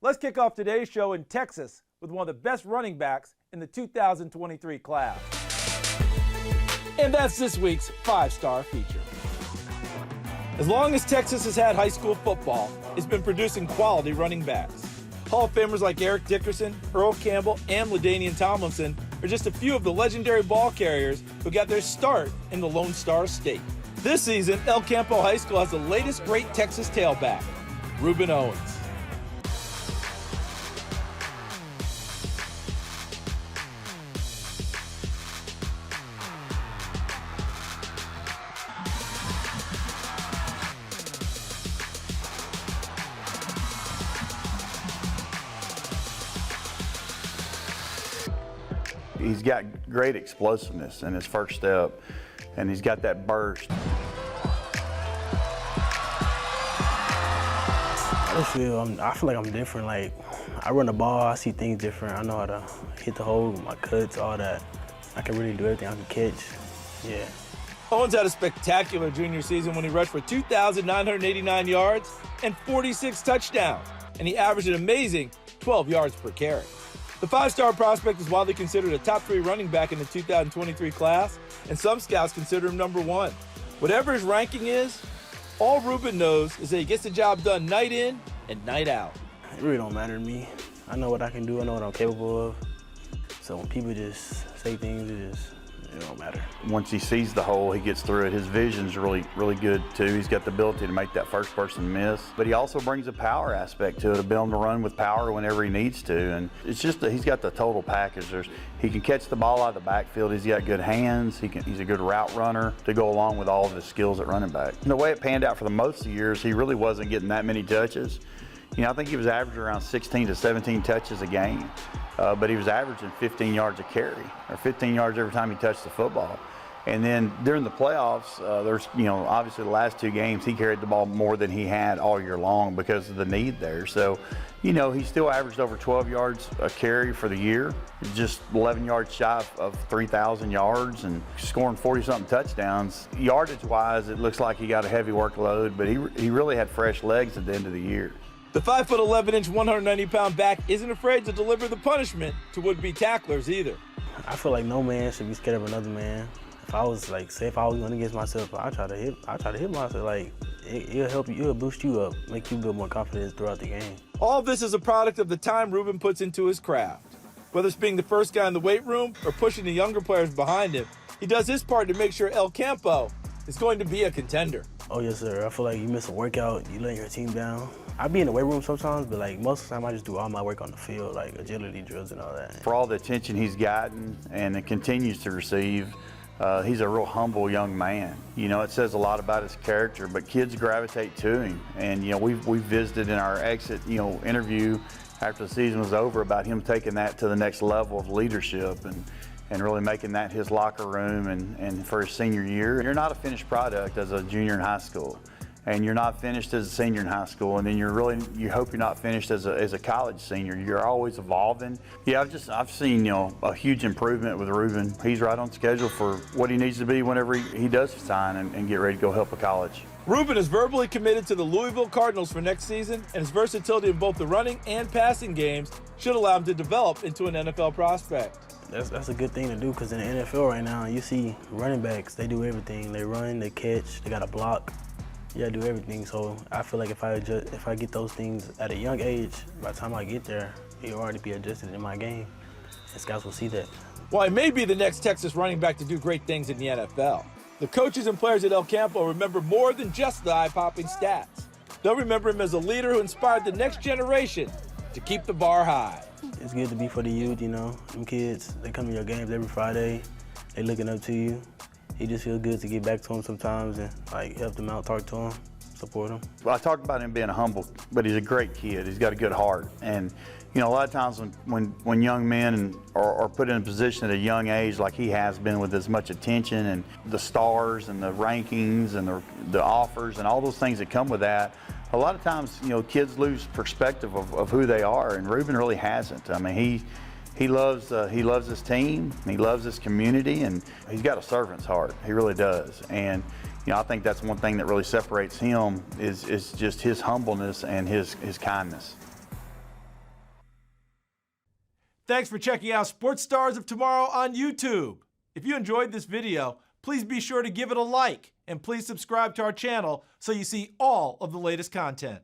Let's kick off today's show in Texas with one of the best running backs in the 2023 class. And that's this week's five-star feature. As long as Texas has had high school football, it's been producing quality running backs. Hall of Famers like Eric Dickerson, Earl Campbell, and LaDainian Tomlinson are just a few of the legendary ball carriers who got their start in the Lone Star State. This season, El Campo High School has the latest great Texas tailback, Rueben Owens. He's got great explosiveness in his first step, and he's got that burst. I feel like I'm different. Like, I run the ball, I see things different. I know how to hit the hole, my cuts, all that. I can really do everything. I can catch. Yeah. Owens had a spectacular junior season when he rushed for 2,989 yards and 46 touchdowns, and he averaged an amazing 12 yards per carry. The five-star prospect is widely considered a top 3 running back in the 2023 class, and some scouts consider him number 1. Whatever his ranking is, all Rueben knows is that he gets the job done night in and night out. It really don't matter to me. I know what I can do. I know what I'm capable of. So when people just say things, it don't matter. Once he sees the hole, he gets through it. His vision's really good too. He's got the ability to make that first person miss, but he also brings a power aspect to it, ability to run with power whenever he needs to. And it's just that he's got the total package. He can catch the ball out of the backfield. He's got good hands. He's a good route runner to go along with all of his skills at running back. And the way it panned out for the most of the years, he really wasn't getting that many touches. You know, I think he was averaging around 16 to 17 touches a game. But he was averaging 15 yards a carry, or 15 yards every time he touched the football. And then during the playoffs, there's, obviously the last 2 games, he carried the ball more than he had all year long because of the need there. So, he still averaged over 12 yards a carry for the year, just 11 yards shy of 3,000 yards and scoring 40-something touchdowns. Yardage-wise, it looks like he got a heavy workload, but he really had fresh legs at the end of the year. The 5'11", 190-pound back isn't afraid to deliver the punishment to would-be tacklers either. I feel like no man should be scared of another man. If I was if I was going against myself, I try to hit myself. Like, it'll help you, it'll boost you up, make you build more confidence throughout the game. All of this is a product of the time Rueben puts into his craft. Whether it's being the first guy in the weight room or pushing the younger players behind him, he does his part to make sure El Campo is going to be a contender. Oh, yes, sir. I feel like you miss a workout, you let your team down. I be in the weight room sometimes, but like most of the time I just do all my work on the field, like agility drills and all that. For all the attention he's gotten and it continues to receive, he's a real humble young man. It says a lot about his character, but kids gravitate to him. And we visited in our exit, interview after the season was over about him taking that to the next level of leadership and really making that his locker room and for his senior year. You're not a finished product as a junior in high school. And you're not finished as a senior in high school, and then you hope you're not finished as a college senior. You're always evolving. Yeah, I've seen a huge improvement with Rueben. He's right on schedule for what he needs to be whenever he does sign and get ready to go help a college. Rueben is verbally committed to the Louisville Cardinals for next season, and his versatility in both the running and passing games should allow him to develop into an NFL prospect. That's a good thing to do, because in the NFL right now, you see running backs, they do everything. They run, they catch, they got a block. Yeah, I do everything. So I feel like if I get those things at a young age, by the time I get there, it'll already be adjusted in my game. And scouts will see that. While he may be the next Texas running back to do great things in the NFL, the coaches and players at El Campo remember more than just the eye-popping stats. They'll remember him as a leader who inspired the next generation to keep the bar high. It's good to be for the youth, them kids. They come to your games every Friday. They looking up to you. It just feels good to get back to them sometimes and help them out, talk to them, support them. Well, I talked about him being humble, but he's a great kid. He's got a good heart. And a lot of times when young men are put in a position at a young age like he has been, with as much attention and the stars and the rankings and the offers and all those things that come with that, a lot of times, kids lose perspective of who they are, and Rueben really hasn't. I mean, he loves his team, he loves his community, and he's got a servant's heart. He really does. And I think that's one thing that really separates him is just his humbleness and his kindness. Thanks for checking out Sports Stars of Tomorrow on YouTube. If you enjoyed this video, please be sure to give it a like and please subscribe to our channel so you see all of the latest content.